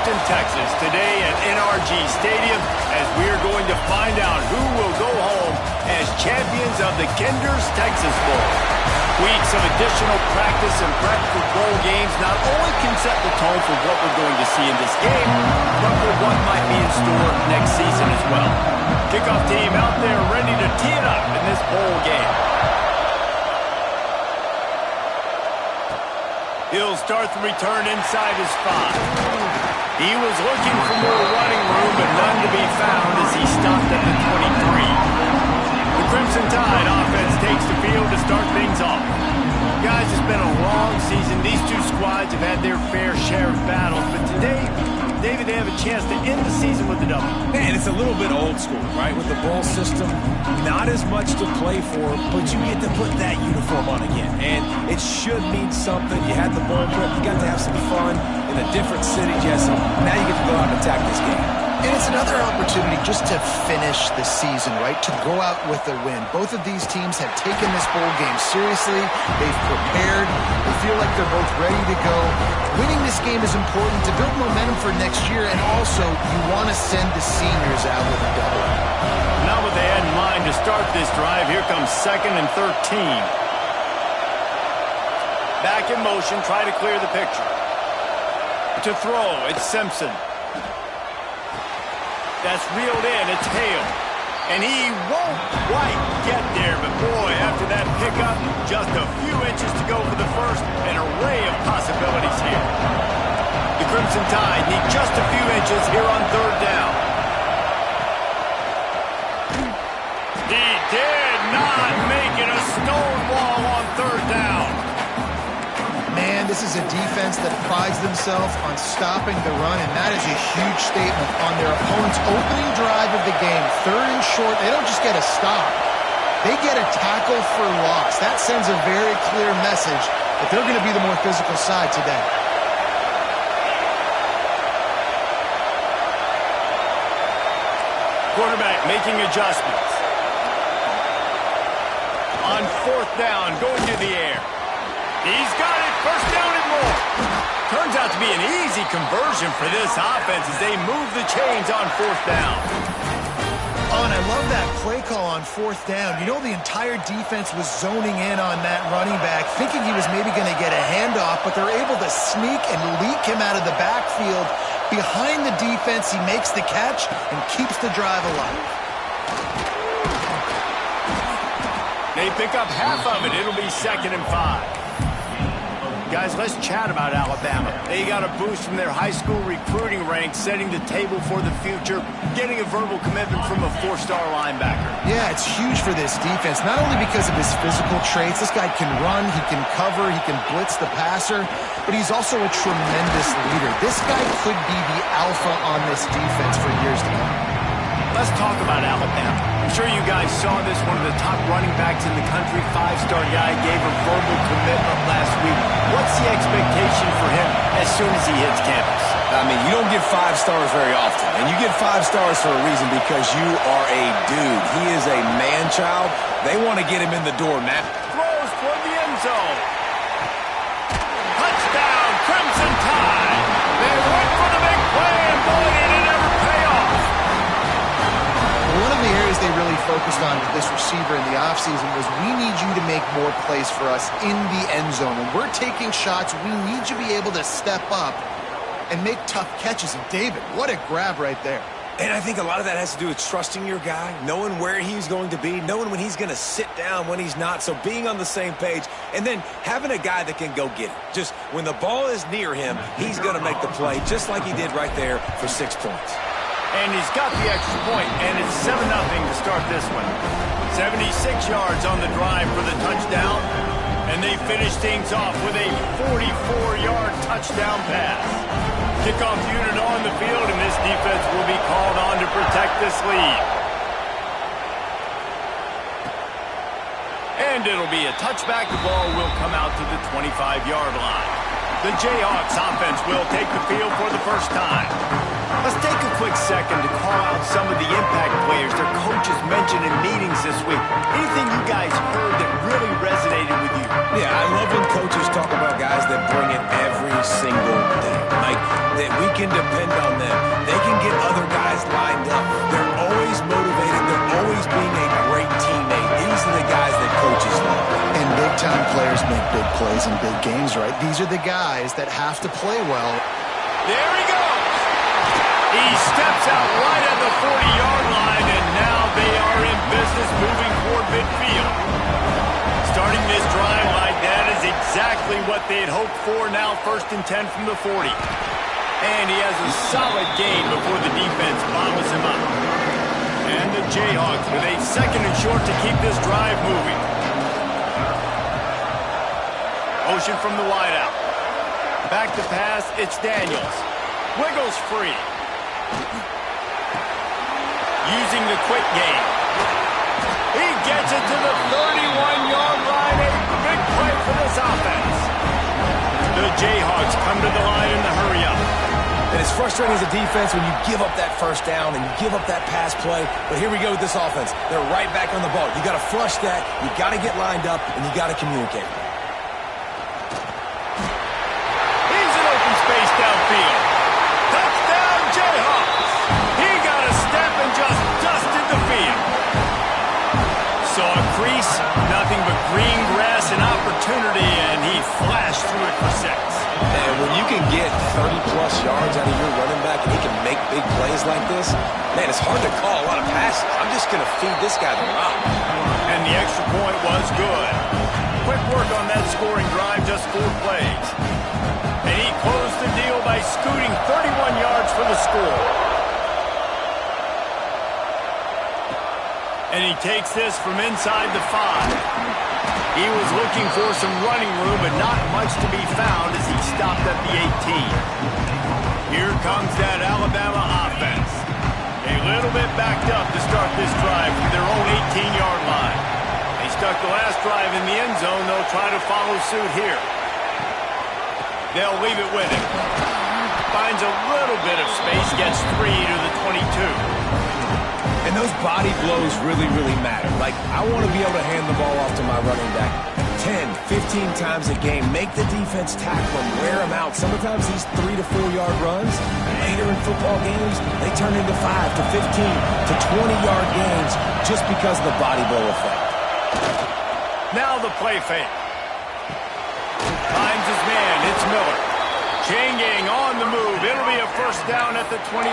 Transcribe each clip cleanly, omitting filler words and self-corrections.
Houston, Texas, today at NRG Stadium, as we're going to find out who will go home as champions of the Kinder's Texas Bowl. Weeks of additional practice and prep for bowl games not only can set the tone for what we're going to see in this game, but for what might be in store next season as well. Kickoff team out there ready to tee it up in this bowl game. He'll start the return inside his 5. He was looking for more running room, but none to be found as he stopped at the 23. The Crimson Tide offense takes the field to start things off. Guys, it's been a long season. These two squads have had their fair share of battles, but today, David, they have a chance to end the season with a W. Man, it's a little bit old school, right? With the bowl system, not as much to play for, but you get to put that uniform on again. And it should mean something. You had the bowl prep, you got to have some fun in a different city, Jesse. Now you get to go out and attack this game. And it's another opportunity just to finish the season, right? To go out with a win. Both of these teams have taken this bowl game seriously. They've prepared. They feel like they're both ready to go. Winning this game is important to build momentum for next year, and also you want to send the seniors out with a double. Not what they had in mind to start this drive. Here comes 2nd and 13. Back in motion, try to clear the picture. To throw, it's Simpson. That's reeled in, it's Hale. And he won't quite get there, but boy, after that pickup, just a few inches to go for the first. An array of possibilities here. The Crimson Tide need just a few inches here on 3rd down. He did not make it a stonewall on 3rd down. Man, this is a defense that prides themselves on stopping the run, and that is a huge statement on their opponent's opening drive of the game. 3rd and short, they don't just get a stop. They get a tackle for loss. That sends a very clear message that they're going to be the more physical side today. Quarterback making adjustments. On 4th down, going to the air. He's got it. 1st down and more. Turns out to be an easy conversion for this offense as they move the chains on 4th down. Oh, and I love that play call on 4th down. You know, the entire defense was zoning in on that running back, thinking he was maybe going to get a handoff, but they're able to sneak and leak him out of the backfield. Behind the defense, he makes the catch and keeps the drive alive. They pick up half of it. It'll be 2nd and 5. Guys, let's chat about Alabama. They got a boost from their high school recruiting ranks, setting the table for the future, getting a verbal commitment from a 4-star linebacker. Yeah, it's huge for this defense, not only because of his physical traits. This guy can run, he can cover, he can blitz the passer, but he's also a tremendous leader. This guy could be the alpha on this defense for years to come. Let's talk about Alabama. I'm sure you guys saw this. One of the top running backs in the country, 5-star guy, gave a verbal commitment last week. What's the expectation for him as soon as he hits campus? I mean, you don't get 5 stars very often. And you get 5 stars for a reason, because you are a dude. He is a man-child. They want to get him in the door now. Throws toward the end zone. Touchdown, Crimson Tide. They went for the big play, and boy, did it ever pay off. One of the areas they really focused on with this receiver in the offseason was, we need you to make more plays for us in the end zone. When we're taking shots, we need you to be able to step up and make tough catches. And David, what a grab right there. And I think a lot of that has to do with trusting your guy, knowing where he's going to be, knowing when he's going to sit down, when he's not. So being on the same page, and then having a guy that can go get it. Just when the ball is near him, he's going to make the play, just like he did right there for 6 points. And he's got the extra point, and it's 7-0 to start this one. 76 yards on the drive for the touchdown, and they finish things off with a 44-yard touchdown pass. Kickoff unit on the field, and this defense will be called on to protect this lead. And it'll be a touchback. The ball will come out to the 25-yard line. The Jayhawks offense will take the field for the first time. Let's take a quick quick second to call out some of the impact players their coaches mentioned in meetings this week. Anything you guys heard that really resonated with you? Yeah, I love when coaches talk about guys that bring it every single day. Like, that we can depend on them. They can get other guys lined up. They're always motivated. They're always being a great teammate. These are the guys that coaches love. And big-time players make big plays in big games, right? These are the guys that have to play well. There he goes. He steps out right at the 40-yard line, and now they are in business moving toward midfield. Starting this drive like that is exactly what they had hoped for. Now 1st and 10 from the 40. And he has a solid gain before the defense bobbles him up. And the Jayhawks with a 2nd and short to keep this drive moving. Motion from the wideout. Back to pass, it's Daniels. Wiggles free. Using the quick game. He gets it to the 31-yard line. A big play for this offense. The Jayhawks come to the line in the hurry-up. And it's frustrating as a defense when you give up that first down and you give up that pass play. But here we go with this offense. They're right back on the ball. You got to flush that. You got to get lined up, and you got to communicate. He's in open space downfield. Touchdown, Jayhawks. He got a step and just dusted the field. Saw a crease, nothing but green grass and opportunity, and he flashed through it for 6. And when you can get 30-plus yards out of your running back and he can make big plays like this, man, it's hard to call a lot of passes. I'm just going to feed this guy the rock. And the extra point was good. Quick work on that scoring drive, just 4 plays. And he closed the deal by scooting 31 yards for the score. And he takes this from inside the 5. He was looking for some running room, but not much to be found as he stopped at the 18. Here comes that Alabama offense. A little bit backed up to start this drive from their own 18-yard line. They stuck the last drive in the end zone. They'll try to follow suit here. They'll leave it with him. Finds a little bit of space, gets 3 to the 22. And those body blows really, really matter. Like, I want to be able to hand the ball off to my running back 10, 15 times a game. Make the defense tackle him, wear him out. Sometimes these 3 to 4-yard runs, later in football games, they turn into 5 to 15 to 20-yard games just because of the body blow effect. Now the play fake. Finds his man. It's Miller. Chain gang on the move. It'll be a 1st down at the 29.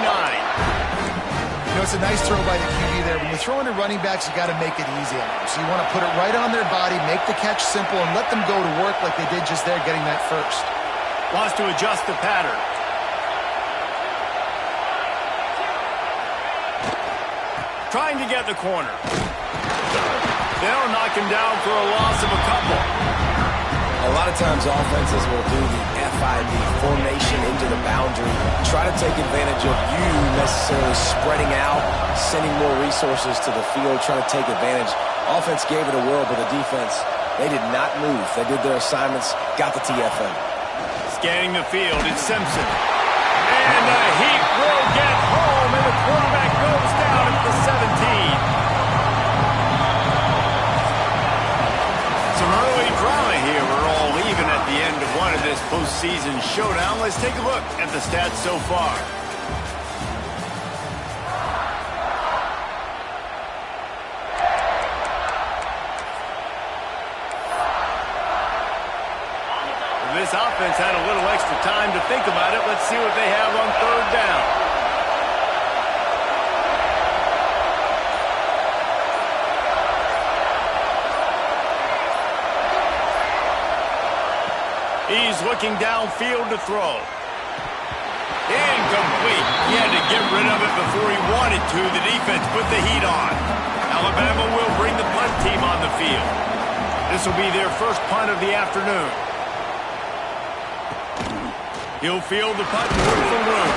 You know, it's a nice throw by the QB there. When you're throwing to running backs, you got to make it easy on them. So you want to put it right on their body, make the catch simple, and let them go to work like they did just there, getting that 1st. Wants to adjust the pattern. Trying to get the corner. They'll knock him down for a loss of a couple. A lot of times offenses will do the FID, formation into the boundary, try to take advantage of you necessarily spreading out, sending more resources to the field, trying to take advantage. Offense gave it a whirl, but the defense, they did not move. They did their assignments, got the TFL. Scanning the field, it's Simpson. And the heat will get home, and the quarterback goes down at the 17. Some early drama here. We're all even at the end of one of this postseason showdown. Let's take a look at the stats so far. This offense had a little extra time to think about it. Let's see what they have on 3rd down. He's looking downfield to throw. Incomplete. He had to get rid of it before he wanted to. The defense put the heat on. Alabama will bring the punt team on the field. This will be their 1st punt of the afternoon. He'll field the punt and work for room.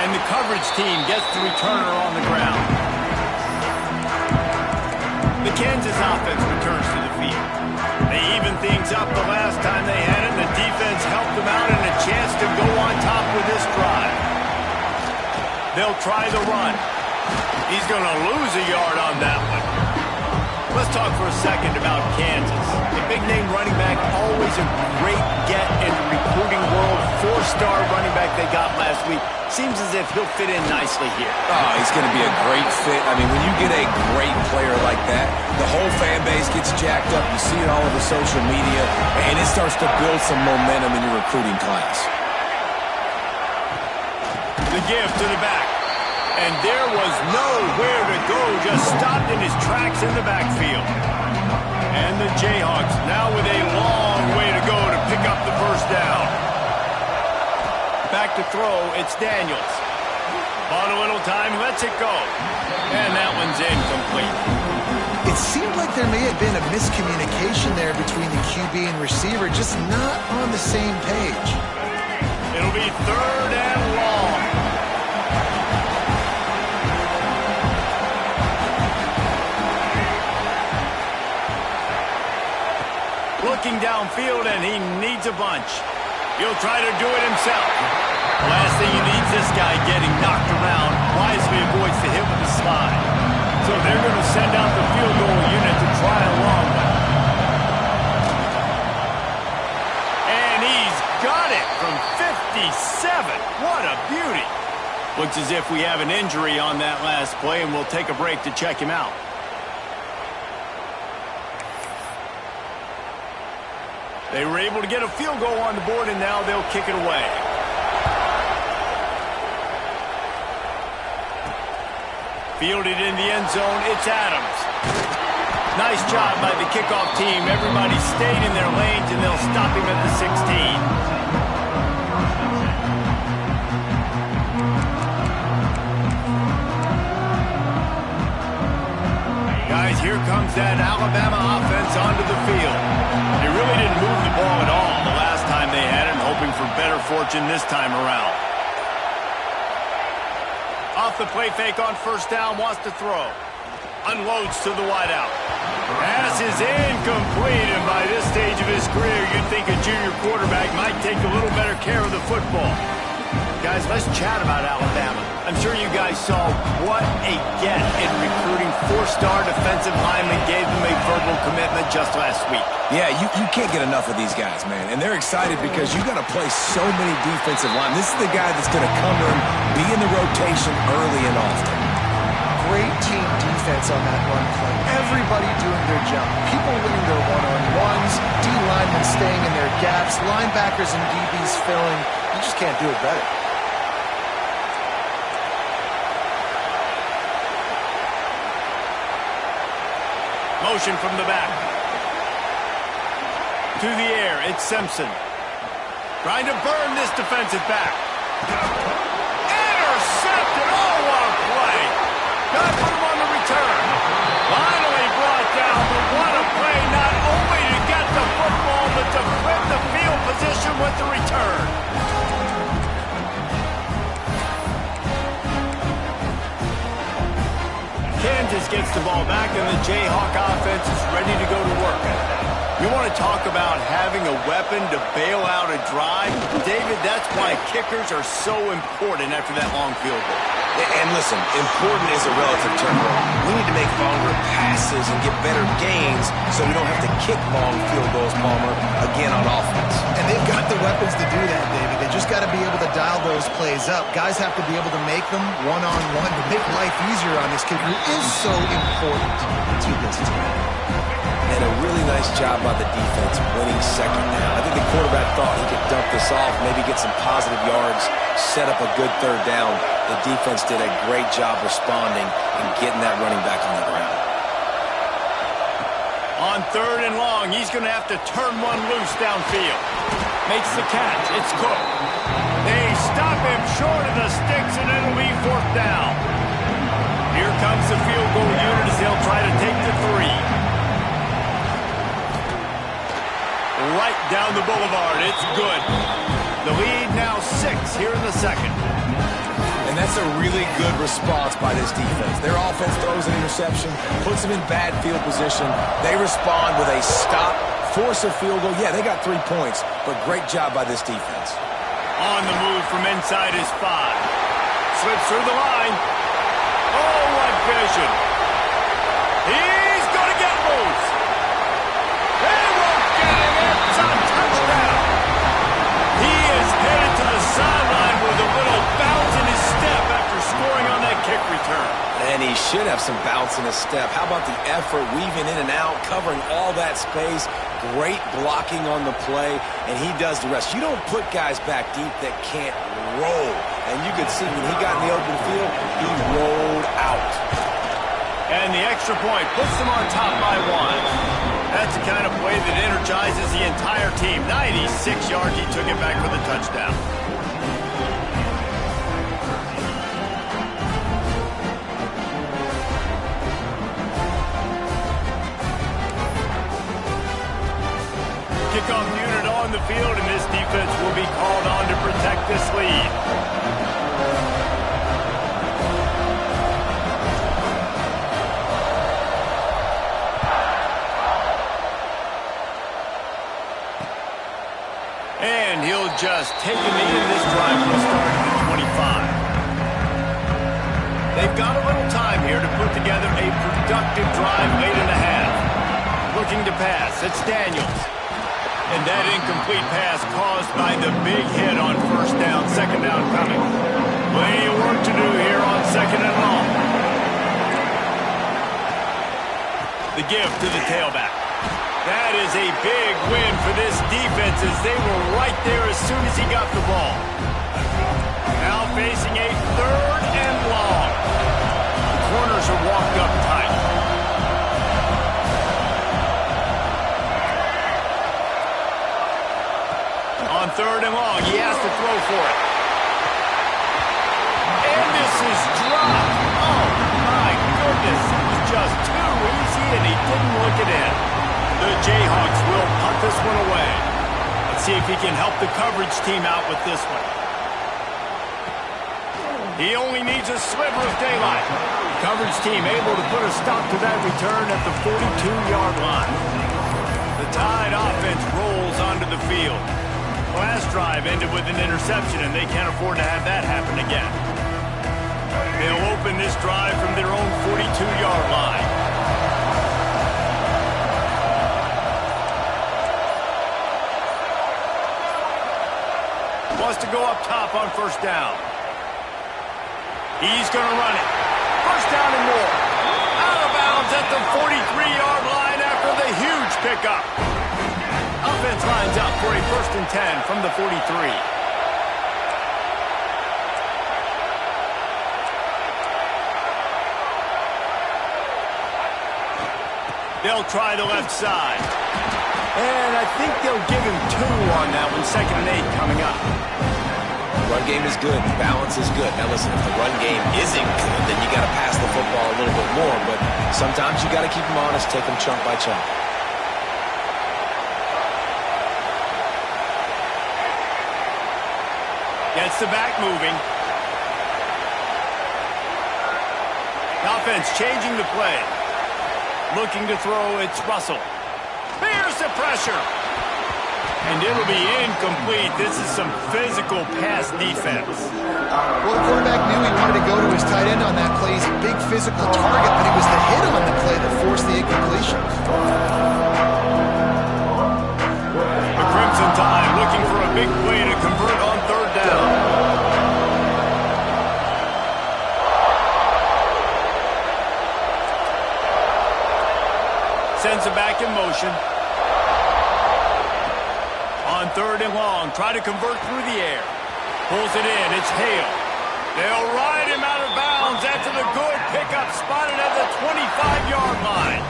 And the coverage team gets the returner on the ground. The Kansas offense returns to the field. They evened things up the last time they had it. The defense helped them out and a chance to go on top with this drive. They'll try the run. He's going to lose a yard on that one. Let's talk for a second about Kansas. The big-name running back, always a great get in the recruiting world. Four-star running back they got last week. Seems as if he'll fit in nicely here. Oh, he's going to be a great fit. I mean, when you get a great player like that, the whole fan base gets jacked up. You see it all over social media, and it starts to build some momentum in your recruiting class. The give to the back. And there was nowhere to go, just stopped in his tracks in the backfield. And the Jayhawks now with a long way to go to pick up the first down. Back to throw, it's Daniels. Bought a little time, lets it go. And that one's incomplete. It seemed like there may have been a miscommunication there between the QB and receiver, just not on the same page. It'll be 3rd and long. Looking downfield, and he needs a bunch. He'll try to do it himself. The last thing he needs this guy getting knocked around. Wisely avoids the hit with the slide. So they're going to send out the field goal unit to try a long one. And he's got it from 57. What a beauty. Looks as if we have an injury on that last play, and we'll take a break to check him out. They were able to get a field goal on the board, and now they'll kick it away. Fielded in the end zone, it's Adams. Nice job by the kickoff team. Everybody stayed in their lanes, and they'll stop him at the 16. Guys, here comes that Alabama offense onto the field. They really didn't move the ball at all the last time they had it, hoping for better fortune this time around. Off the play fake on first down, wants to throw. Unloads to the wideout. Pass is incomplete, and by this stage of his career, you'd think a junior quarterback might take a little better care of the football. Guys, let's chat about Alabama. I'm sure you guys saw what a get in recruiting. Four-star defensive linemen gave them a verbal commitment just last week. Yeah, you can't get enough of these guys, man. And they're excited because you got to play so many defensive linemen. This is the guy that's going to come in, be in the rotation early and often. Great team defense on that run play. Everybody doing their job. People winning their one-on-ones, D-linemen staying in their gaps, linebackers and DBs filling. You just can't do it better. Motion from the back. To the air, it's Simpson. Trying to burn this defensive back. Intercepted! Oh, what a play! Got to put him on the return. Finally brought down, but what a play, not only to get the football, but to flip the field position with the return. Kansas gets the ball back, and the Jayhawk offense is ready to go to work. You want to talk about having a weapon to bail out a drive? David, that's why kickers are so important after that long field goal. And listen, important is a relative term. We need to make longer passes and get better gains so we don't have to kick long field goals, Palmer, again on offense. And they've got the weapons to do that, David. They just got to be able to dial those plays up. Guys have to be able to make them one-on-one to make life easier on this kid who is so important to this team. And a really nice job by the defense winning second down. I think the quarterback thought he could dump this off, maybe get some positive yards, set up a good third down. The defense did a great job responding and getting that running back on the ground. On 3rd and long, he's going to have to turn one loose downfield. Makes the catch. It's Cook. They stop him short of the sticks, and it'll be 4th down. Here comes the field goal unit as they'll try to take the 3. Right down the boulevard. It's good. The lead now 6 here in the second. And that's a really good response by this defense. Their offense throws an interception, puts them in bad field position. They respond with a stop, force a field goal. Yeah, they got 3 points, but great job by this defense. On the move from inside his 5. slips through the line. Oh, what vision. He's going to get loose. They won't get him. It's a touchdown. He is headed to the sideline with a little bounce in his step after scoring on that kick return. And he should have some bounce in his step. How about the effort, weaving in and out, covering all that space. Great blocking on the play, and he does the rest. You don't put guys back deep that can't roll. And you could see when he got in the open field, he rolled out. And the extra point puts them on top by 1. That's the kind of play that energizes the entire team. 96 yards, he took it back for the touchdown. Kickoff unit on the field, and this defense will be called on to protect this lead. And he'll just take a knee, and this drive will start at the 25. They've got a little time here to put together a productive drive late in the half. Looking to pass, it's Daniels. And that incomplete pass caused by the big hit on first down, second down coming. Plenty of work to do here on second and long. The give to the tailback. That is a big win for this defense as they were right there as soon as he got the ball. Now facing a third and long. The corners are walked up tight. On third and long, he has to throw for it. And this is dropped. Oh, my goodness. It was just too easy, and he didn't look it in. The Jayhawks will punt this one away. Let's see if he can help the coverage team out with this one. He only needs a sliver of daylight. The coverage team able to put a stop to that return at the 42-yard line. The Tide offense rolls onto the field. Last drive ended with an interception, and they can't afford to have that happen again. They'll open this drive from their own 42-yard line. Wants to go up top on first down. He's going to run it. First down and more. Out of bounds at the 43-yard line after the huge pickup. Offense lines up for a 1st and 10 from the 43. They'll try the left side. And I think they'll give him 2 on that one. 2nd and 8 coming up. The run game is good. Balance is good. Now listen, if the run game isn't good, then you got to pass the football a little bit more. But sometimes you got to keep them honest, take them chunk by chunk. Gets the back moving. Offense changing the play. Looking to throw, it's Russell. Here's the pressure. And it'll be incomplete. This is some physical pass defense. Well, the quarterback knew he wanted to go to his tight end on that play. He's a big physical target, but it was the hit on the play that forced the incompletion. The Crimson Tide looking for a big play to convert on third down. Sends it back in motion. On third and long, try to convert through the air. Pulls it in, it's Hale. They'll ride him out of bounds after the good pickup spotted at the 25-yard line.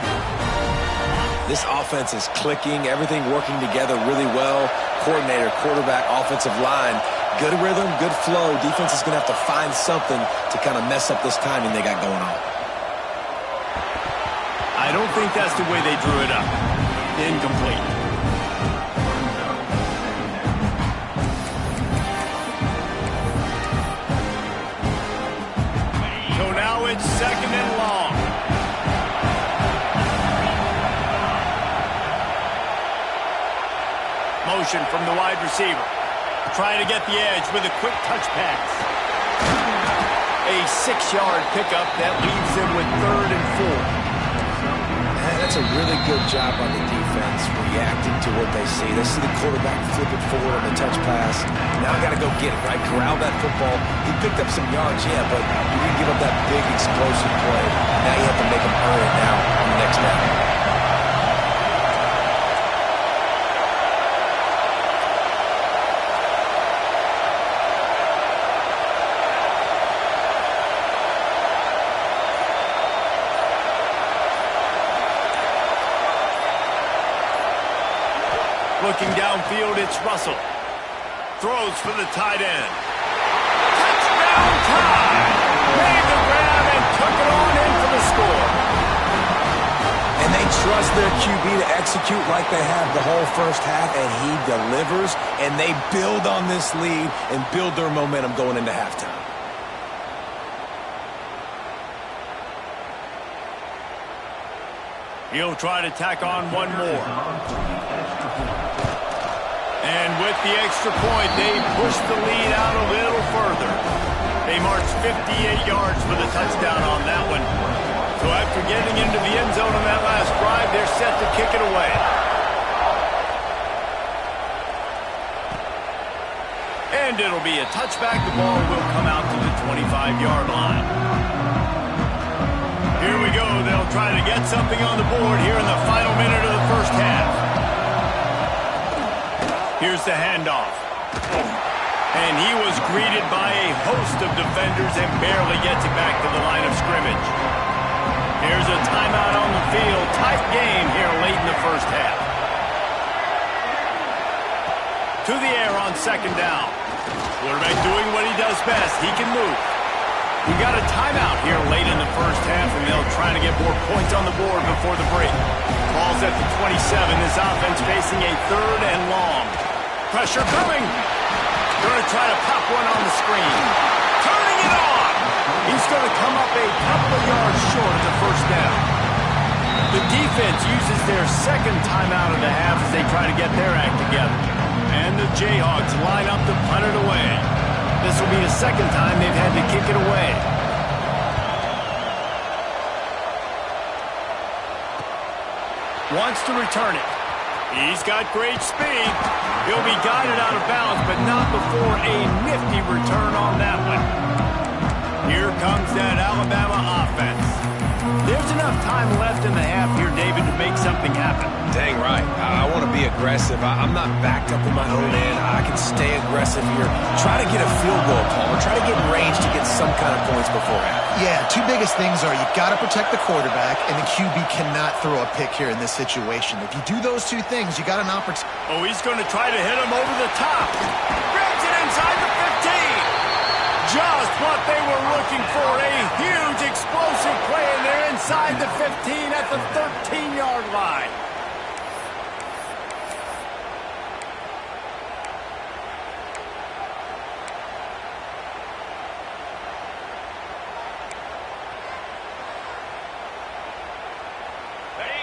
This offense is clicking, everything working together really well. Coordinator, quarterback, offensive line, good rhythm, good flow. Defense is going to have to find something to kind of mess up this timing they got going on. I don't think that's the way they drew it up. Incomplete. So now it's 2nd and long. Motion from the wide receiver. Trying to get the edge with a quick touch pass. A 6-yard pickup that leaves them with 3rd and 4. Man, that's a really good job on the defense, reacting to what they see. They see the quarterback flip it forward on the touch pass. Now I got to go get it, right? Corral that football. He picked up some yards, yeah, but you didn't give up that big explosive play. Now you have to make him earn it now on the next down. Looking downfield, it's Russell. Throws for the tight end. Touchdown time! Made the grab and took it on in for the score. And they trust their QB to execute like they have the whole first half, and he delivers, and they build on this lead and build their momentum going into halftime. He'll try to tack on one more. And with the extra point, they push the lead out a little further. They march 58 yards for the touchdown on that one. So after getting into the end zone on that last drive, they're set to kick it away. And it'll be a touchback. The ball will come out to the 25-yard line. Here we go. They'll try to get something on the board here in the final minute of the first half. Here's the handoff. And he was greeted by a host of defenders and barely gets it back to the line of scrimmage. Here's a timeout on the field. Tight game here late in the first half. To the air on 2nd down. Quarterback doing what he does best. He can move. We got a timeout here late in the first half, and they'll try to get more points on the board before the break. Ball's at the 27. This offense facing a 3rd and long. Pressure coming. Going to try to pop one on the screen. Turning it on. He's going to come up a couple of yards short of the first down. The defense uses their 2nd timeout of the half as they try to get their act together. And the Jayhawks line up to punt it away. This will be the 2nd time they've had to kick it away. Wants to return it. He's got great speed. He'll be guided out of bounds, but not before a nifty return on that one. Here comes that Alabama offense. There's enough time left in the half here, David, to make something happen. Dang right. I want to be aggressive. I'm not backed up in my own end. I can stay aggressive here. Try to get a field goal, Palmer. Try to get in range to get some kind of points before half. Yeah, two biggest things are you've got to protect the quarterback, and the QB cannot throw a pick here in this situation. If you do those two things, you got an opportunity. Oh, he's going to try to hit him over the top. Grabs it inside the 15. Just what they were looking for. A huge explosive play, and they're inside the 15 at the 13-yard line.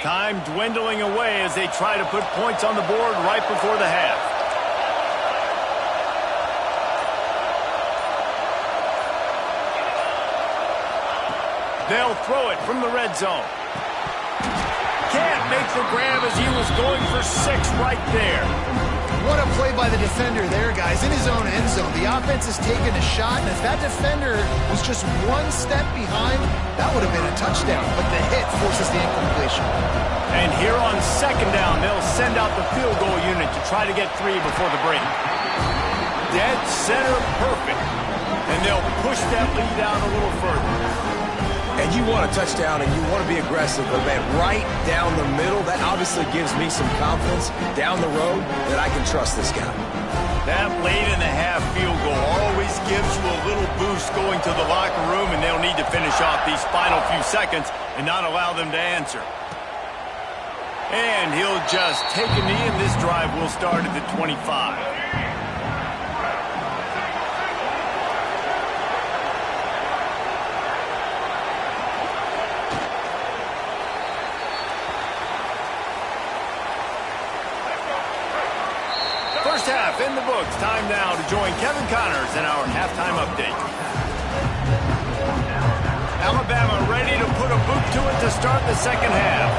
Time dwindling away as they try to put points on the board right before the half. They'll throw it from the red zone. Can't make the grab as he was going for 6 right there. What a play by the defender there, guys. In his own end zone, the offense is taking a shot, and if that defender was just one step behind, that would have been a touchdown. But the hit forces the incompletion. And here on 2nd down, they'll send out the field goal unit to try to get 3 before the break. Dead center perfect. And they'll push that lead out a little further. And you want a touchdown and you want to be aggressive, but man, right down the middle, that obviously gives me some confidence down the road that I can trust this guy. That late in the half field goal always gives you a little boost going to the locker room, and they'll need to finish off these final few seconds and not allow them to answer. And he'll just take a knee, and this drive will start at the 25. First half in the books. Time now to join Kevin Connors in our halftime update. start the second half.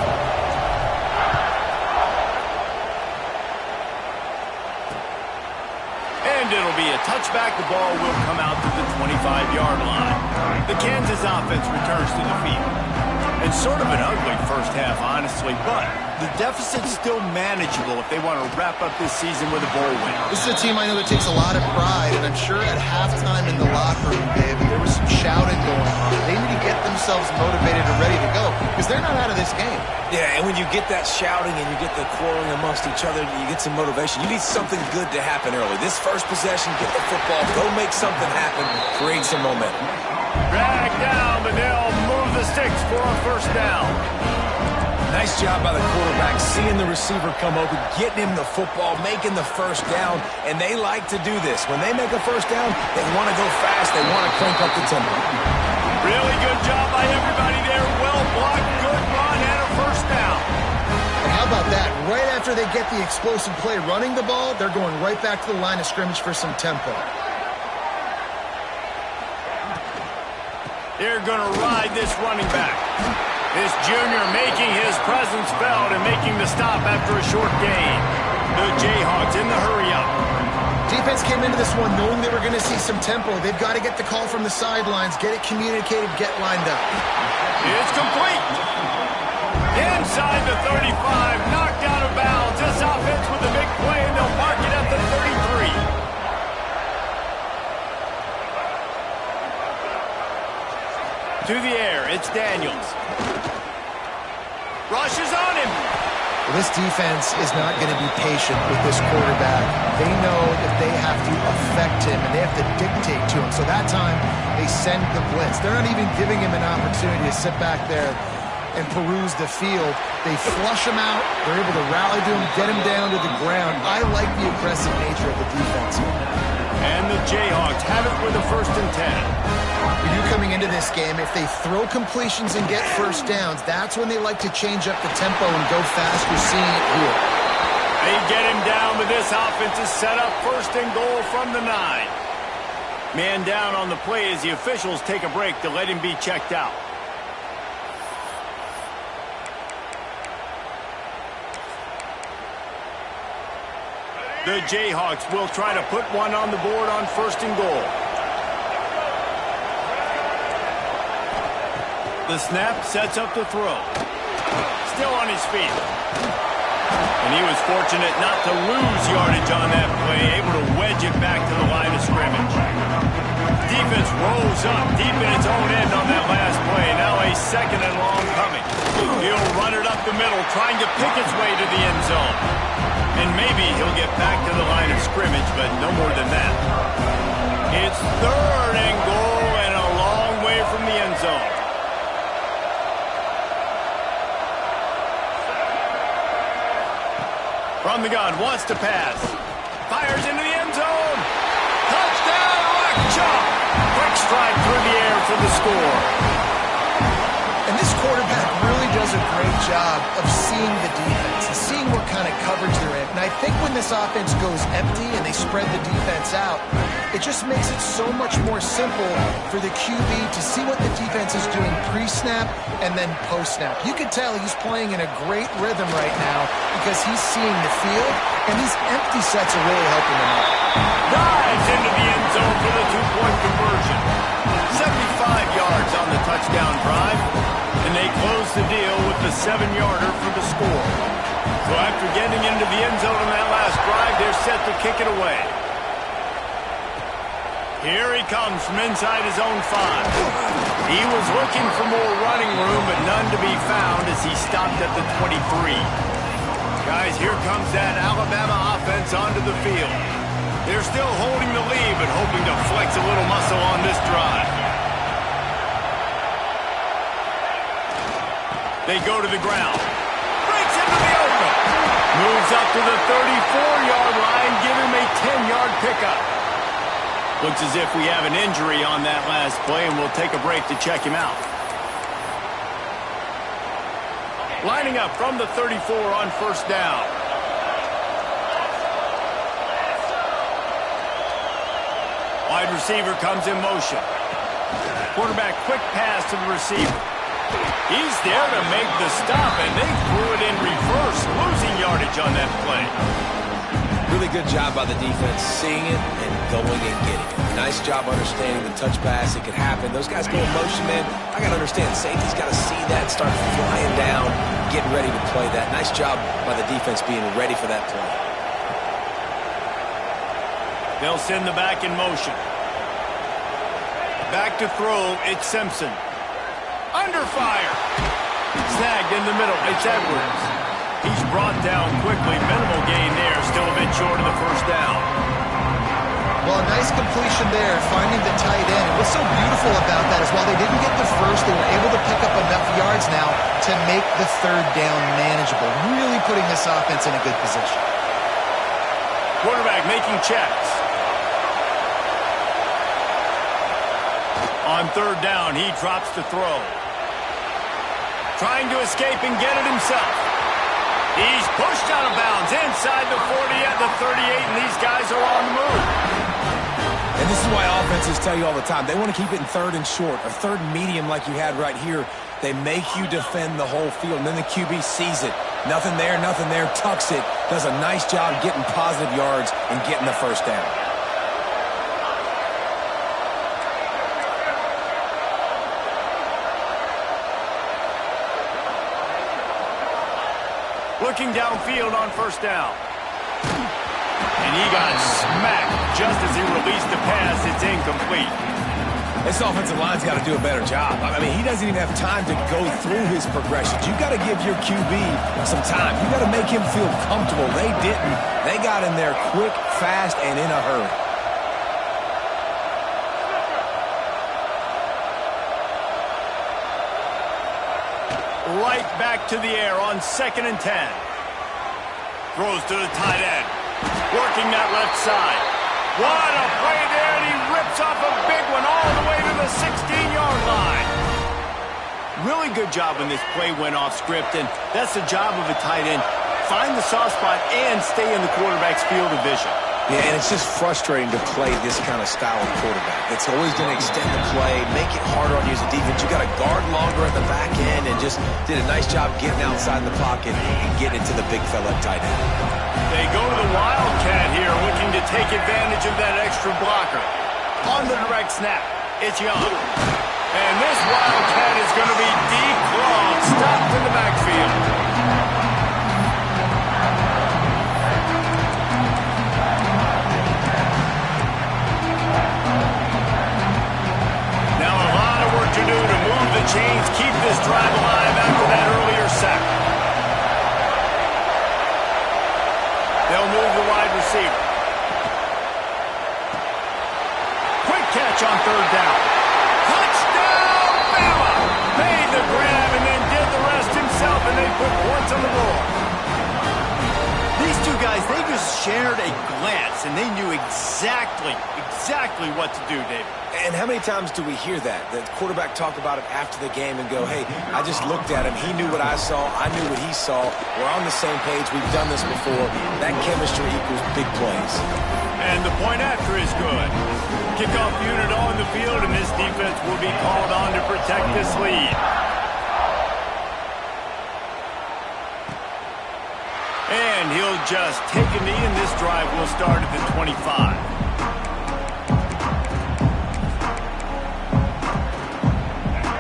And it'll be a touchback. The ball will come out to the 25-yard line. The Kansas offense returns to the field. It's sort of an ugly first half, honestly, but the deficit's still manageable if they want to wrap up this season with a bowl win. This is a team I know that takes a lot of pride, and I'm sure at halftime in the locker room, David, there was some shouting going on. They need to get themselves motivated and ready to go because they're not out of this game. Yeah, and when you get that shouting and you get the quarreling amongst each other, you get some motivation. You need something good to happen early. This first possession, get the football, go make something happen, create some momentum. Drag down, but they'll move the sticks for a first down. Nice job by the quarterback, seeing the receiver come open, getting him the football, making the first down, and they like to do this. When they make a first down, they want to go fast, they want to crank up the tempo. Really good job by everybody there. Well blocked, good run, and a first down. And how about that? Right after they get the explosive play running the ball, they're going right back to the line of scrimmage for some tempo. They're going to ride this running back. This junior making his presence felt and making the stop after a short gain. The Jayhawks in the hurry-up. Defense came into this one knowing they were going to see some tempo. They've got to get the call from the sidelines, get it communicated, get lined up. It's complete. Inside the 35, knocked out of bounds. This offense with a big play, and they'll mark it at the 33. To the air, it's Daniels. Rushes on him. Well, this defense is not going to be patient with this quarterback. They know that they have to affect him, and they have to dictate to him. So that time, they send the blitz. They're not even giving him an opportunity to sit back there and peruse the field. They flush him out. They're able to rally to him, get him down to the ground. I like the aggressive nature of the defense here. And the Jayhawks have it with a 1st and 10. You coming into this game, if they throw completions and get first downs, that's when they like to change up the tempo and go fast. You're seeing it here. They get him down, but this offense is set up 1st and goal from the 9. Man down on the play as the officials take a break to let him be checked out. The Jayhawks will try to put one on the board on 1st and goal. The snap sets up the throw. Still on his feet. And he was fortunate not to lose yardage on that play, able to wedge it back to the line of scrimmage. Defense rolls up deep in its own end on that last play. Now a 2nd and long coming. He'll run it up the middle, trying to pick its way to the end zone. And maybe he'll get back to the line of scrimmage, but no more than that. It's 3rd and goal and a long way from the end zone. From the gun, wants to pass. Fires into the end zone. Touchdown, Rock Chalk. Quick stride through the air for the score. And this quarterback really does a great job of seeing the defense and seeing what kind of coverage they're in. And I think when this offense goes empty and they spread the defense out, it just makes it so much more simple for the QB to see what the defense is doing pre-snap and then post-snap. You can tell he's playing in a great rhythm right now because he's seeing the field, and these empty sets are really helping him out. Dives into the end zone for the 2-point conversion. 75 yards on the touchdown drive, and they close the deal with the 7-yarder for the score. So after getting into the end zone on that last drive, they're set to kick it away. Here he comes from inside his own 5. He was looking for more running room, but none to be found as he stopped at the 23. Guys, here comes that Alabama offense onto the field. They're still holding the lead, but hoping to flex a little muscle on this drive. They go to the ground. Breaks into the open. Moves up to the 34-yard line, give him a 10-yard pickup. Looks as if we have an injury on that last play, and we'll take a break to check him out. Lining up from the 34 on 1st down. Wide receiver comes in motion. Quarterback quick pass to the receiver. He's there to make the stop, and they threw it in reverse, losing yardage on that play. Really good job by the defense, seeing it and going and getting it. Nice job understanding the touch pass. It could happen. Those guys go in motion, man. I got to understand, safety's got to see that, start flying down, getting ready to play that. Nice job by the defense being ready for that play. They'll send the back in motion. Back to throw, it's Simpson. Under fire. Snagged in the middle, it's Edwards. He's brought down quickly. Minimal gain there, still a bit short of the first down. Well, a nice completion there, finding the tight end. What's so beautiful about that is while they didn't get the first, they were able to pick up enough yards now to make the third down manageable, really putting this offense in a good position. Quarterback making checks. On third down, he drops to throw. Trying to escape and get it himself. He's pushed out of bounds inside the 40 at the 38, and these guys are on the move. And this is why offenses tell you all the time, they want to keep it in third and short, or third and medium like you had right here. They make you defend the whole field, and then the QB sees it. Nothing there, tucks it, does a nice job getting positive yards and getting the first down. Looking downfield on first down. And he got smacked just as he released the pass. It's incomplete. This offensive line's got to do a better job. I mean, he doesn't even have time to go through his progressions. You got to give your QB some time. You got to make him feel comfortable. They didn't. They got in there quick, fast, and in a hurry. Right back to the air on 2nd and 10. Throws to the tight end. Working that left side. What a play there, and he rips off a big one all the way to the 16-yard line. Really good job when this play went off script, and that's the job of a tight end. Find the soft spot and stay in the quarterback's field of vision. Yeah, and it's just frustrating to play this kind of style of quarterback. It's always going to extend the play, make it harder on you as a defense. You got to guard longer at the back end, and just did a nice job getting outside the pocket and getting it to the big fella tight end. They go to the Wildcat here, looking to take advantage of that extra blocker. On the direct snap, it's Young. And this Wildcat is going to be deep long, stopped in the backfield. To do to move the chains, keep this drive alive after that earlier sack. They'll move the wide receiver. Quick catch on third down. Touchdown, Bama! Made the grab and then did the rest himself, and they put points on the board. These two guys, they just shared a glance, and they knew exactly what to do, David. And how many times do we hear that? The quarterback talk about it after the game and go, hey, I just looked at him. He knew what I saw. I knew what he saw. We're on the same page. We've done this before. That chemistry equals big plays. And the point after is good. Kickoff unit on the field, and this defense will be called on to protect this lead. And he'll just take a knee, and this drive will start at the 25.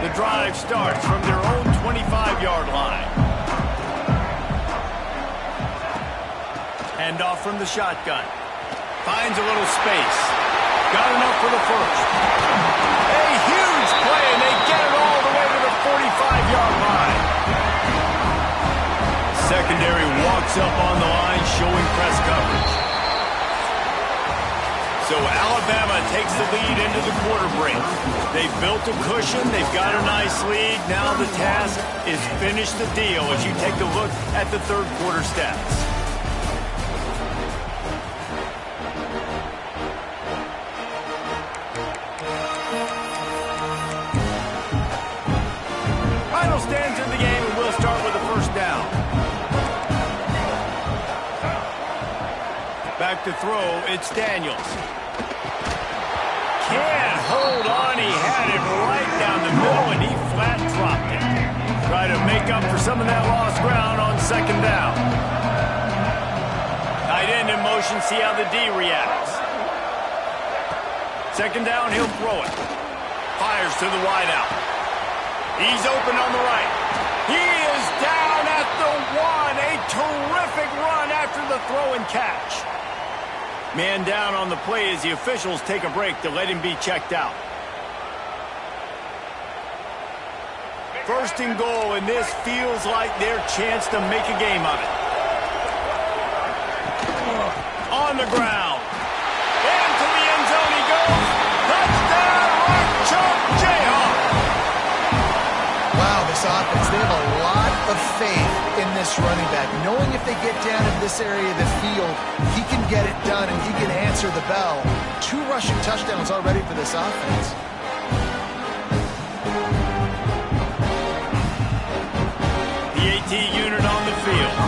The drive starts from their own 25-yard line. Hand off from the shotgun. Finds a little space. Got enough for the first. A huge play, and they get it all the way to the 45-yard line. Secondary walks up on the line, showing press coverage. So Alabama takes the lead into the quarter break. They've built a cushion. They've got a nice lead. Now the task is finish the deal as you take a look at the third quarter stats. Final stands in the game, and we'll start with the first down. Back to throw, it's Daniels. Can't hold on, he had it right down the middle, and he flat dropped it. motion, see how the D reacts. Second down, he'll throw it. Fires to the wideout. He's open on the right. He is down at the 1. A terrific run after the throw and catch. Man down on the play as the officials take a break to let him be checked out. First and goal, and this feels like their chance to make a game of it. On the ground. Into the end zone he goes. Touchdown, Rock Chalk Jayhawk. Wow, this offense, they have a lot of faith in this running back, knowing if they get down in this area of the field, he can get it done and he can answer the bell. 2 rushing touchdowns already for this offense. The AT unit on the field.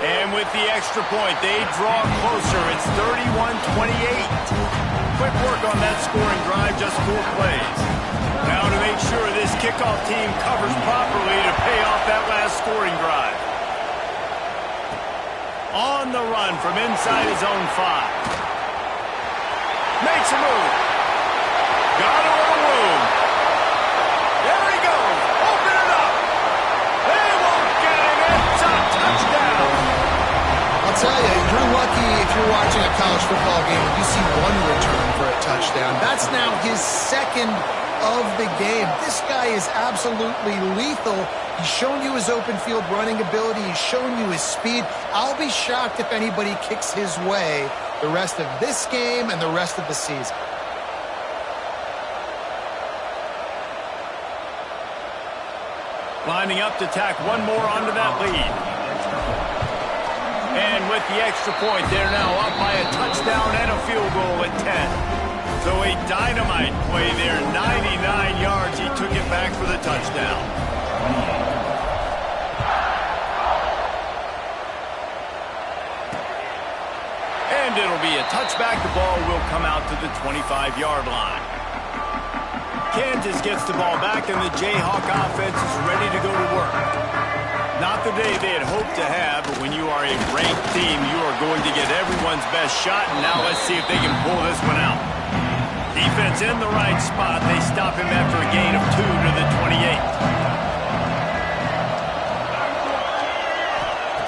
And with the extra point, they draw closer. It's 31-28. Quick work on that scoring drive, just 4 plays. Now to make sure this kickoff team covers properly to pay off that last scoring drive. On the run from inside his own 5. Makes a move. Got a little room. There he goes. Open it up. They won't get him. It's a touchdown. I'll tell you, you're lucky if you're watching a college football game and you see 1 return for a touchdown. That's now his 2nd of the game. This guy is absolutely lethal. He's shown you his open field running ability. He's shown you his speed. I'll be shocked if anybody kicks his way the rest of this game and the rest of the season. Lining up to tack 1 more onto that lead. And with the extra point, they're now up by a touchdown and a field goal at 10. So a dynamite play there, 99 yards. He took it back for the touchdown. And it'll be a touchback. The ball will come out to the 25-yard line. Kansas gets the ball back, and the Jayhawk offense is ready to go to work. Not the day they had hoped to have, but when you are a ranked team, you are going to get everyone's best shot, and now let's see if they can pull this one out. Defense in the right spot. They stop him after a gain of 2 to the 28.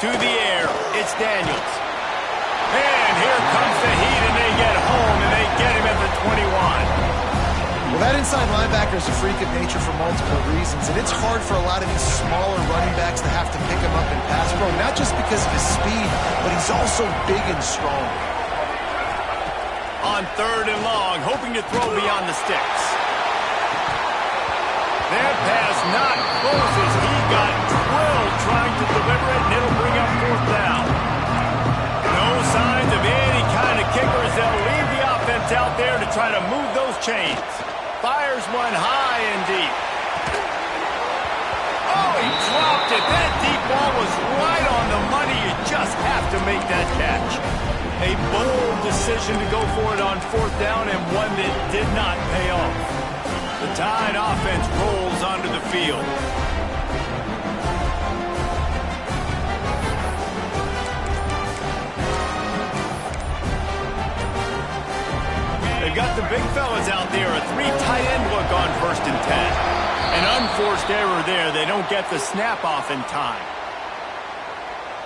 To the air, it's Daniels. And here comes the heat, and they get home, and they get him at the 21. Well, that inside linebacker is a freak of nature for multiple reasons, and it's hard for a lot of these smaller running backs to have to pick him up in pass pro, not just because of his speed, but he's also big and strong. On 3rd and long, hoping to throw beyond the sticks. That pass not closes. He got drilled trying to deliver it, and it'll bring up 4th down. No signs of any kind of kickers. They'll leave the offense out there to try to move those chains. Fires one high and deep. Oh, he dropped it. That deep ball was right on the money. You just have to make that catch. A bold decision to go for it on 4th down, and one that did not pay off. The Tide offense rolls onto the field. They've got the big fellas out there. A 3 tight end look on 1st and 10. An unforced error there. They don't get the snap off in time.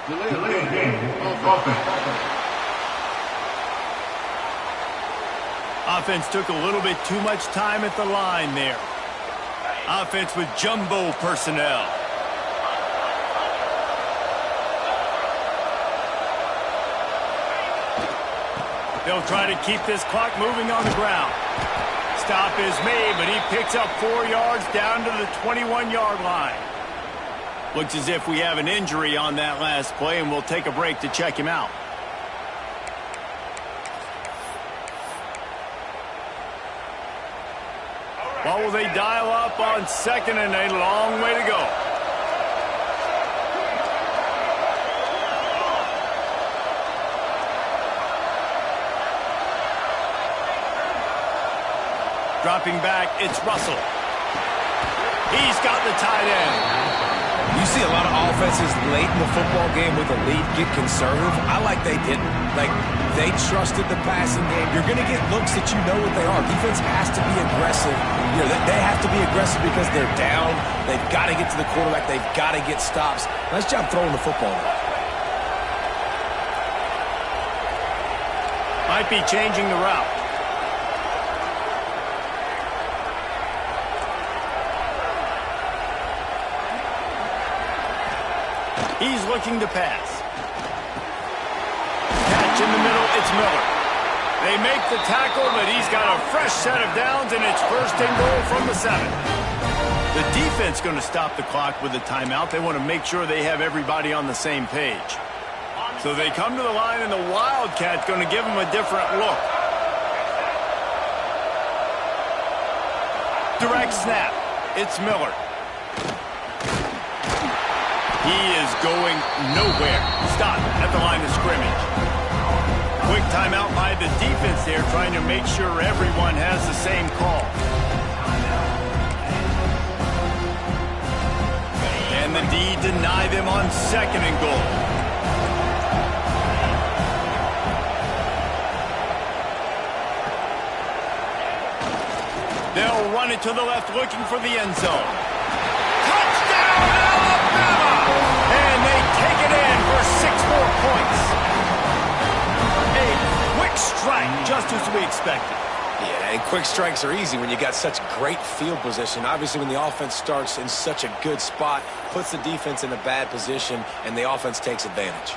Delay game. Offense. Offense took a little bit too much time at the line there. Offense with jumbo personnel. They'll try to keep this clock moving on the ground. Stop is made, but he picks up 4 yards down to the 21-yard line. Looks as if we have an injury on that last play, and we'll take a break to check him out. What will they dial up on 2nd and a long way to go? Dropping back, it's Russell. He's got the tight end. You see a lot of offenses late in the football game with a lead get conservative. I like they didn't. Like, they trusted the passing game. You're going to get looks that you know what they are. Defense has to be aggressive. You know, they have to be aggressive because they're down. They've got to get to the quarterback. They've got to get stops. Nice job throwing the football. Might be changing the route. He's looking to pass. Catch in the middle, it's Miller. They make the tackle, but he's got a fresh set of downs, and it's 1st and goal from the 7. The defense going to stop the clock with a timeout. They want to make sure they have everybody on the same page. So they come to the line, and the Wildcat's going to give them a different look. Direct snap. It's Miller. He is going nowhere. Stop at the line of scrimmage. Quick timeout by the defense there, trying to make sure everyone has the same call. And the D deny them on 2nd and goal. They'll run it to the left, looking for the end zone. Touchdown, Alabama! And they take it in for 6 more points. A quick strike, just as we expected. Yeah, and quick strikes are easy when you got such great field position. Obviously, when the offense starts in such a good spot, puts the defense in a bad position, and the offense takes advantage.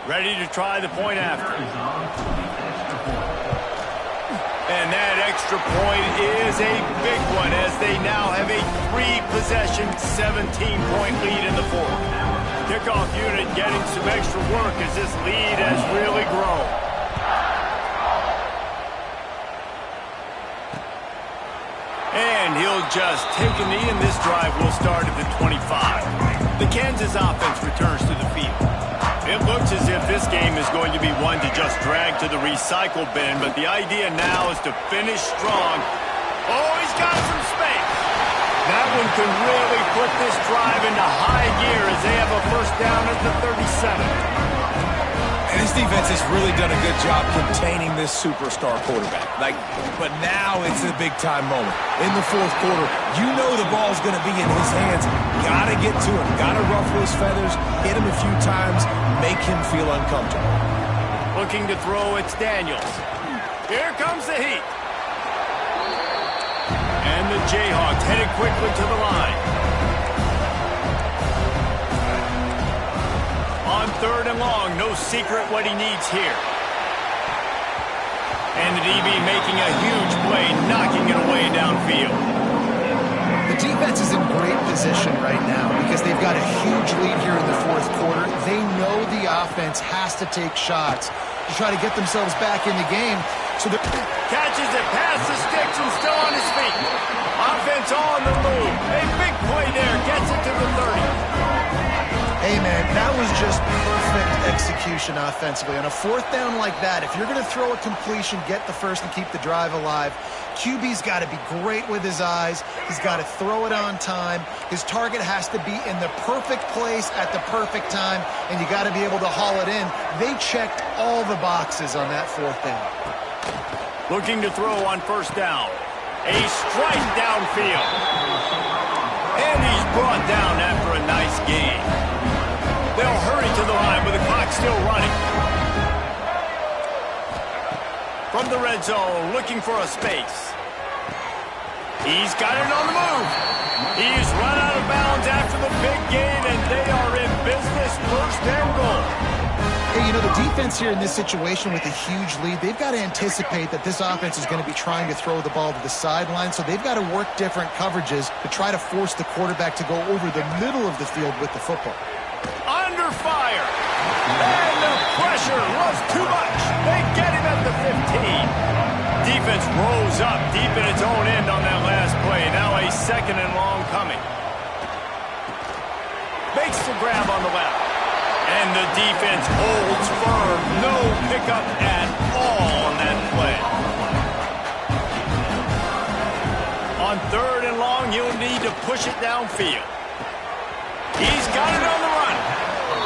Ready to try the point after. And that extra point is a big one, as they now have a 3-possession, 17-point lead in the 4th. Kickoff unit getting some extra work as this lead has really grown. And he'll just take a knee, and this drive will start at the 25. The Kansas offense returns to the field. It looks as if this game is going to be one to just drag to the recycle bin, but the idea now is to finish strong. Oh, he's got some space. That one can really put this drive into high gear as they have a 1st down at the 37. And this defense has really done a good job containing this superstar quarterback. But now it's a big-time moment. In the 4th quarter, you know the ball's going to be in his hands. Got to get to him. Got to ruffle his feathers, hit him a few times, make him feel uncomfortable. Looking to throw, it's Daniels. Here comes the heat. And the Jayhawks headed quickly to the line. On 3rd and long, no secret what he needs here. And the DB making a huge play, knocking it away downfield. The defense is in great position right now because they've got a huge lead here in the 4th quarter. They know the offense has to take shots to try to get themselves back in the game. So the catches it past the sticks and still on his feet. Offense on the move. A big play there, gets it to the 30. Hey, man, that was just perfect execution offensively. On a 4th down like that, if you're going to throw a completion, get the 1st and keep the drive alive, QB's got to be great with his eyes. He's got to throw it on time. His target has to be in the perfect place at the perfect time, and you got to be able to haul it in. They checked all the boxes on that 4th down. Looking to throw on 1st down. A strike downfield. And he's brought down after a nice gain. They'll hurry to the line with the clock still running. From the red zone, looking for a space. He's got it on the move. He's run out of bounds after the big gain, and they are in business, 1st and goal. Hey, you know, the defense here in this situation with a huge lead, they've got to anticipate that this offense is going to be trying to throw the ball to the sideline, so they've got to work different coverages to try to force the quarterback to go over the middle of the field with the football. Under fire. And the pressure was too much. They get him at the 15. Defense rolls up deep in its own end on that last play. Now a 2nd and long coming. Makes the grab on the left. And the defense holds firm. No pickup at all on that play. push it downfield. He's got it on the run.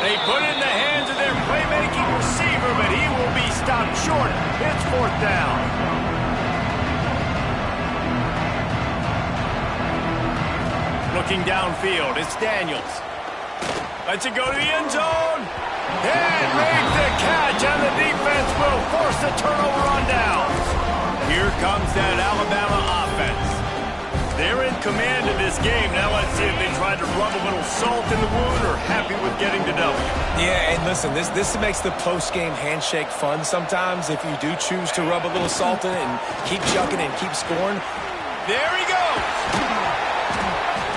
They put it in the hands of their playmaking receiver, but he will be stopped short. It's 4th down. Looking downfield, it's Daniels. Lets it go to the end zone. And make the catch, and the defense will force the turnover on downs. Here comes that Alabama offense. They're in command of this game. Now let's see if they try to rub a little salt in the wound or happy with getting the W. Yeah, and listen, this makes the post-game handshake fun sometimes if you do choose to rub a little salt in it and keep chucking and keep scoring. There he goes.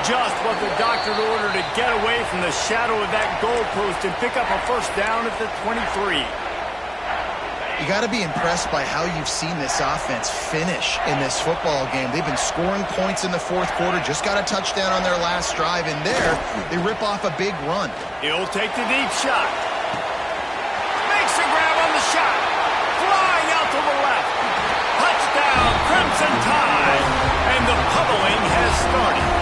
Just what the doctor ordered to get away from the shadow of that goalpost and pick up a 1st down at the 23. You got to be impressed by how you've seen this offense finish in this football game. They've been scoring points in the 4th quarter, just got a touchdown on their last drive, and there they rip off a big run. He'll take the deep shot. Makes a grab on the shot. Flying out to the left. Touchdown, Crimson Tide. And the pummeling has started.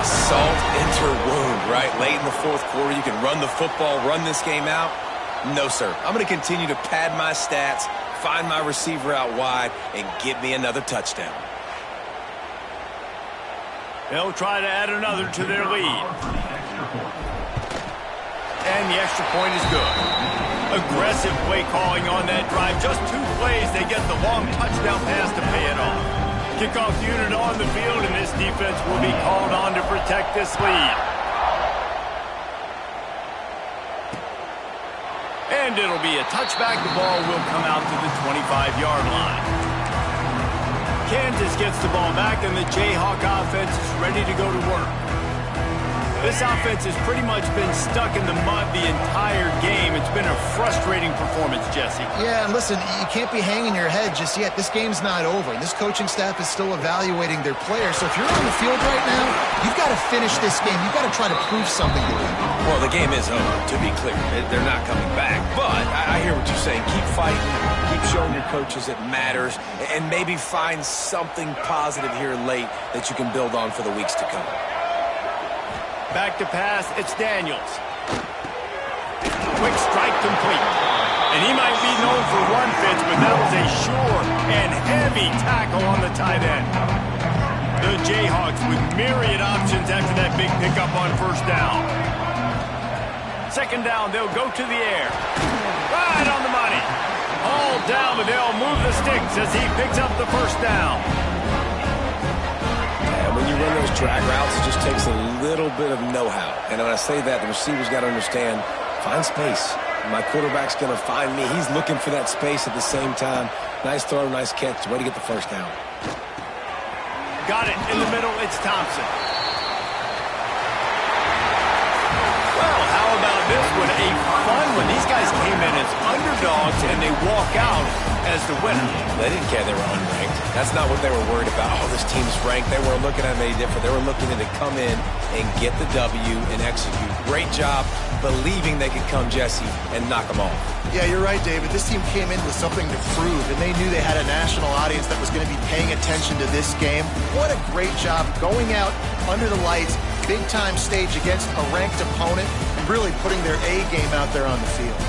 Salt into wound, right? Late in the 4th quarter, you can run the football, run this game out. No, sir. I'm going to continue to pad my stats, find my receiver out wide, and get me another touchdown. They'll try to add another to their lead. And the extra point is good. Aggressive play calling on that drive. Just 2 plays, they get the long touchdown pass to pay it off. Kickoff unit on the field, and this defense will be called on to protect this lead. And it'll be a touchback. The ball will come out to the 25-yard line. Kansas gets the ball back, and the Jayhawk offense is ready to go to work. This offense has pretty much been stuck in the mud the entire game. It's been a frustrating performance, Jesse. Yeah, and listen, you can't be hanging your head just yet. This game's not over. This coaching staff is still evaluating their players. So if you're on the field right now, you've got to finish this game. You've got to try to prove something to them. Well, the game is over, to be clear. They're not coming back. But I hear what you're saying. Keep fighting. Keep showing your coaches it matters. And maybe find something positive here late that you can build on for the weeks to come. Back to pass, it's Daniels. Quick strike complete. And he might be known for run fits, but that was a sure and heavy tackle on the tight end. The Jayhawks with myriad options after that big pickup on 1st down. 2nd down, they'll go to the air. Right on the money. All down, but they'll move the sticks as he picks up the 1st down. When you run those drag routes, it just takes a little bit of know-how. And when I say that, the receiver's got to understand, find space. My quarterback's going to find me. He's looking for that space at the same time. Nice throw, nice catch. Way to get the 1st down. Got it in the middle. It's Thompson. Well, how about this one? A fun one. These guys came in as underdogs, and they walk out as the winner. They didn't care they were unranked. That's not what they were worried about. Oh, this team's ranked. They weren't looking at it any different. They were looking at it to come in and get the W and execute. Great job believing they could come, Jesse, and knock them off. Yeah, you're right, David. This team came in with something to prove, and they knew they had a national audience that was going to be paying attention to this game. What a great job going out under the lights, big-time stage against a ranked opponent, and really putting their A game out there on the field.